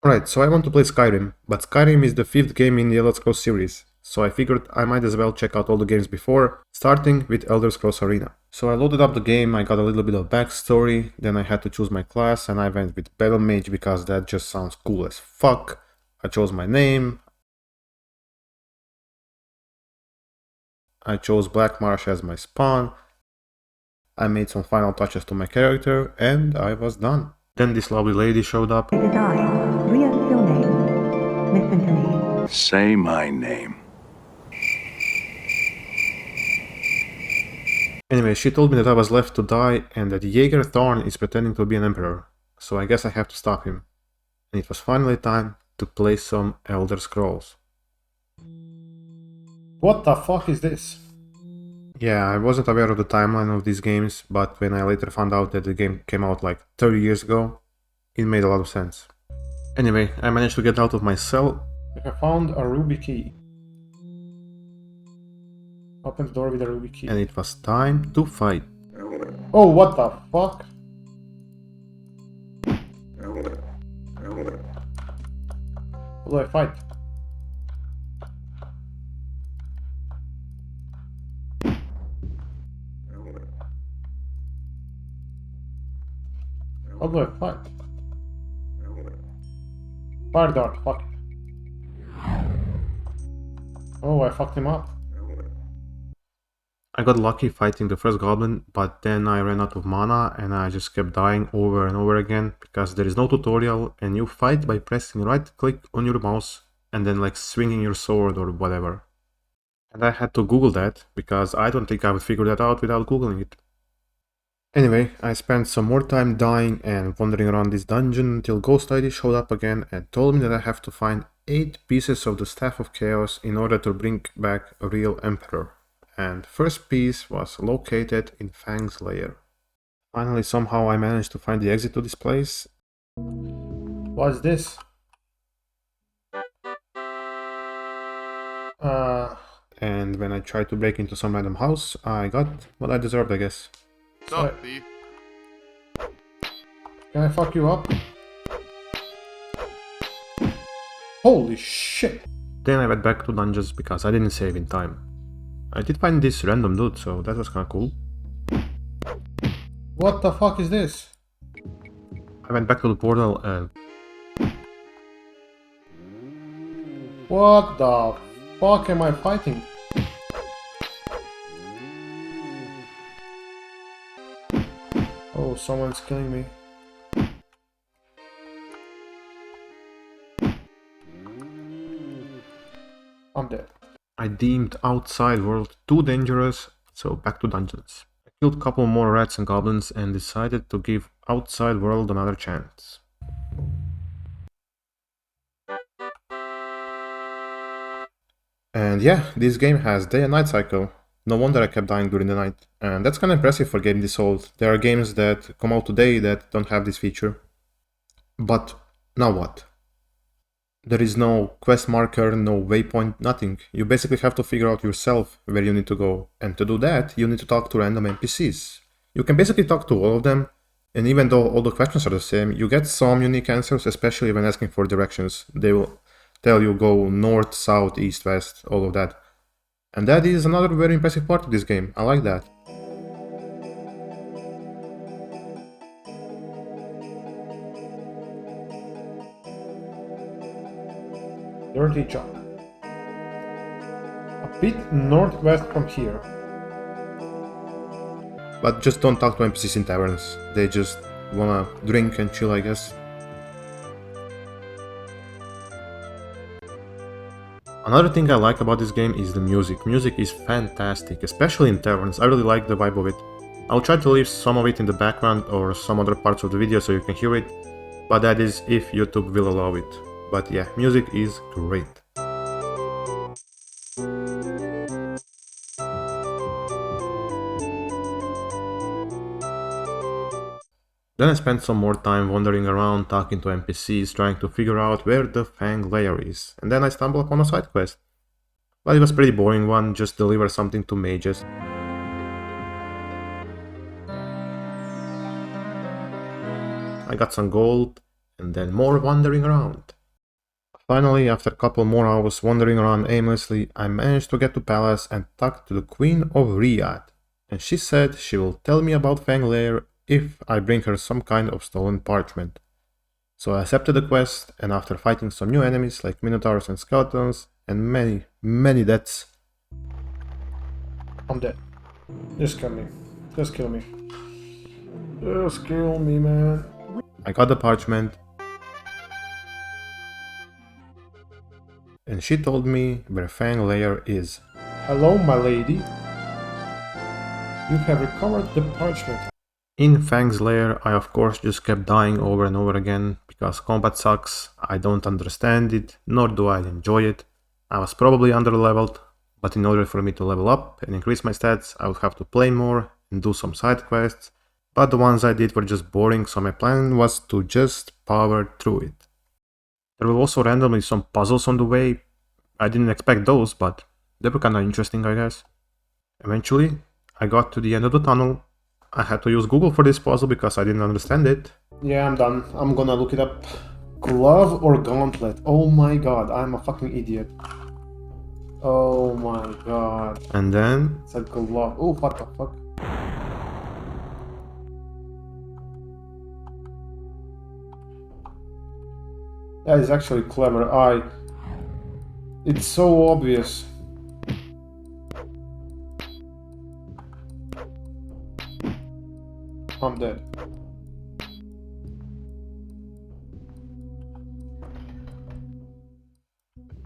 Alright, so I want to play Skyrim, but Skyrim is the 5th game in the Elder Scrolls series, so I figured I might as well check out all the games before, starting with Elder Scrolls Arena. So I loaded up the game, I got a little bit of backstory, then I had to choose my class and I went with Battle Mage because that just sounds cool as fuck. I chose my name, I chose Black Marsh as my spawn, I made some final touches to my character, and I was done. Then this lovely lady showed up. It is I, Rhea Filnane. Listen to me. Say my name. Anyway, she told me that I was left to die and that Jaeger Thorn is pretending to be an emperor, so I guess I have to stop him. And it was finally time to play some Elder Scrolls. What the fuck is this? Yeah, I wasn't aware of the timeline of these games, but when I later found out that the game came out like 30 years ago, it made a lot of sense. Anyway, I managed to get out of my cell. I found a ruby key. Open the door with a ruby key. And it was time to fight. Oh, what the fuck? How do I fight? How do I fight? Fire dart, fuck it. Oh, I fucked him up. I got lucky fighting the first goblin, but then I ran out of mana and I just kept dying over and over again because there is no tutorial and you fight by pressing right click on your mouse and then like swinging your sword or whatever. And I had to Google that because I don't think I would figure that out without Googling it. Anyway, I spent some more time dying and wandering around this dungeon until Ghost ID showed up again and told me that I have to find 8 pieces of the Staff of Chaos in order to bring back a real Emperor. And first piece was located in Fang's lair. Finally, somehow I managed to find the exit to this place. What's this? And when I tried to break into some random house, I got what I deserved, I guess. What's up, thief? Can I fuck you up? Holy shit! Then I went back to dungeons because I didn't save in time. I did find this random dude, so that was kinda cool. What the fuck is this? I went back to the portal and... What the fuck am I fighting? Oh, someone's killing me. I'm dead. I deemed outside world too dangerous, so back to dungeons. I killed a couple more rats and goblins and decided to give outside world another chance. And yeah, this game has day and night cycle. No wonder I kept dying during the night. And that's kinda impressive for a game this old. There are games that come out today that don't have this feature. But now what? There is no quest marker, no waypoint, nothing. You basically have to figure out yourself where you need to go. And to do that, you need to talk to random NPCs. You can basically talk to all of them, and even though all the questions are the same, you get some unique answers, especially when asking for directions. They will tell you go north, south, east, west, all of that. And that is another very impressive part of this game. I like that. Dirty Chalk. A bit northwest from here. But just don't talk to NPCs in taverns. They just wanna drink and chill, I guess. Another thing I like about this game is the music. Music is fantastic, especially in taverns. I really like the vibe of it. I'll try to leave some of it in the background or some other parts of the video so you can hear it, but that is if YouTube will allow it. But yeah, music is great. Then I spent some more time wandering around, talking to NPCs, trying to figure out where the Fang lair is, and then I stumbled upon a side quest. But it was a pretty boring one, just deliver something to mages. I got some gold, and then more wandering around. Finally, after a couple more hours wandering around aimlessly, I managed to get to Palace and talk to the Queen of Riyadh. And she said she will tell me about Fang Lair if I bring her some kind of stolen parchment. So I accepted the quest, and after fighting some new enemies like Minotaurs and Skeletons, and many deaths, I'm dead. Just kill me. Just kill me. Just kill me, man. I got the parchment, and she told me where Fang Lair is. Hello, my lady. You have recovered the parchment. In Fang's lair, I of course just kept dying over and over again, because combat sucks, I don't understand it, nor do I enjoy it. I was probably underleveled, but in order for me to level up and increase my stats, I would have to play more and do some side quests, but the ones I did were just boring, so my plan was to just power through it. There were also randomly some puzzles on the way. I didn't expect those, but they were kinda interesting, I guess. Eventually, I got to the end of the tunnel. I had to use Google for this puzzle because I didn't understand it. Yeah, I'm done. I'm gonna look it up. Glove or gauntlet? Oh my god, I'm a fucking idiot. Oh my god. And then... It's a glove. Oh, what the fuck? That is actually clever. It's so obvious. I'm dead.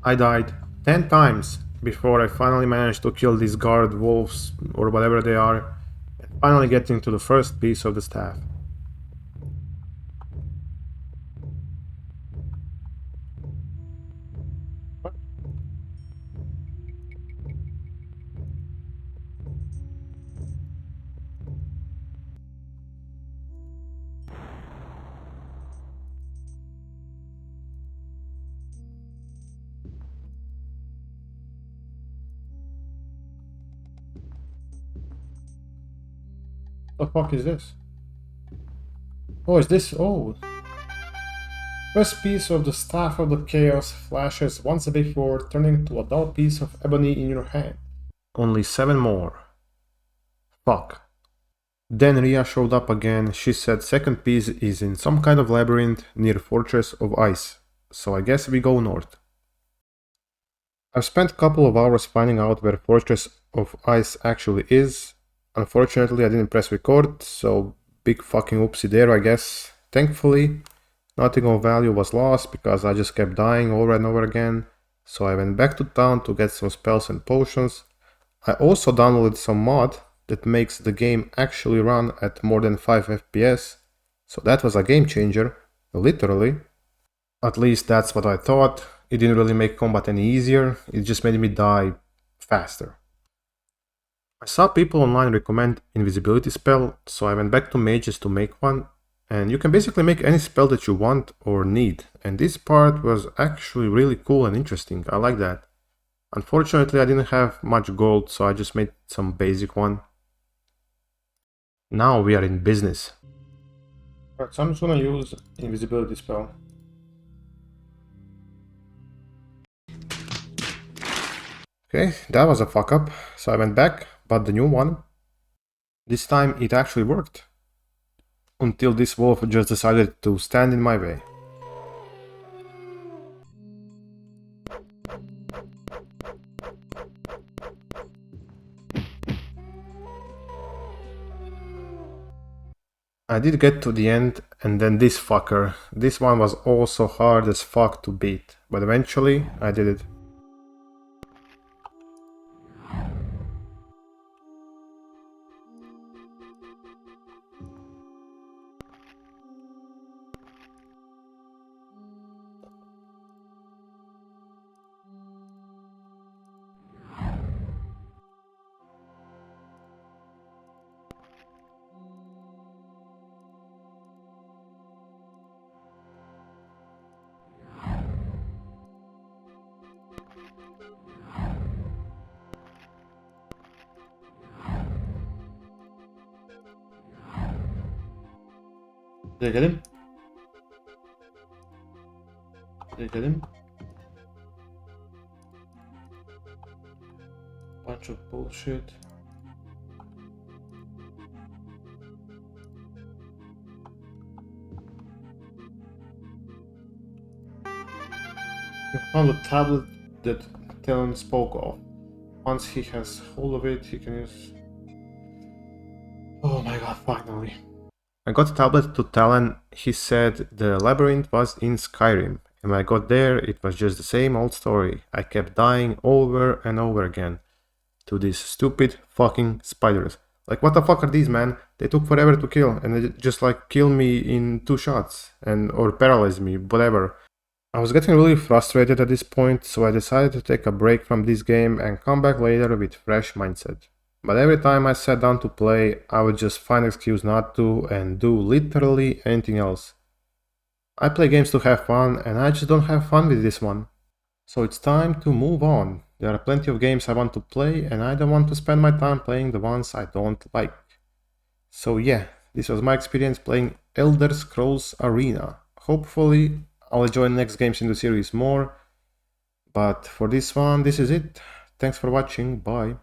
I died 10 times before I finally managed to kill these guard wolves or whatever they are, and finally getting to the first piece of the staff. The fuck is this? Oh, is this? Oh. First piece of the Staff of the Chaos flashes once before, turning to a dull piece of ebony in your hand. Only 7 more. Fuck. Then Ria showed up again. She said second piece is in some kind of labyrinth near Fortress of Ice. So I guess we go north. I've spent a couple of hours finding out where Fortress of Ice actually is. Unfortunately, I didn't press record, so big fucking oopsie there, I guess. Thankfully, nothing of value was lost because I just kept dying over and over again. So I went back to town to get some spells and potions. I also downloaded some mod that makes the game actually run at more than 5 FPS. So that was a game changer, literally. At least that's what I thought. It didn't really make combat any easier, it just made me die faster. I saw people online recommend invisibility spell, so I went back to mages to make one. And you can basically make any spell that you want or need. And this part was actually really cool and interesting, I like that. Unfortunately, I didn't have much gold, so I just made some basic one. Now we are in business. Alright, so I'm just gonna use invisibility spell. Okay, that was a fuck up, so I went back, bought the new one. This time it actually worked. Until this wolf just decided to stand in my way. I did get to the end, and then this fucker. This one was also hard as fuck to beat, but eventually I did it. Did I get him? Did I get him? Bunch of bullshit. You found the tablet that Talon spoke of. Once he has hold of it, he can use... Oh my god, finally. I got the tablet to Talon. He said the labyrinth was in Skyrim, and when I got there, it was just the same old story. I kept dying over and over again to these stupid fucking spiders. Like, what the fuck are these, man? They took forever to kill, and they just like kill me in 2 shots, and or paralyze me, whatever. I was getting really frustrated at this point, so I decided to take a break from this game and come back later with fresh mindset. But every time I sat down to play, I would just find an excuse not to and do literally anything else. I play games to have fun, and I just don't have fun with this one. So it's time to move on. There are plenty of games I want to play, and I don't want to spend my time playing the ones I don't like. So yeah, this was my experience playing Elder Scrolls Arena. Hopefully, I'll enjoy next games in the series more. But for this one, this is it. Thanks for watching, bye.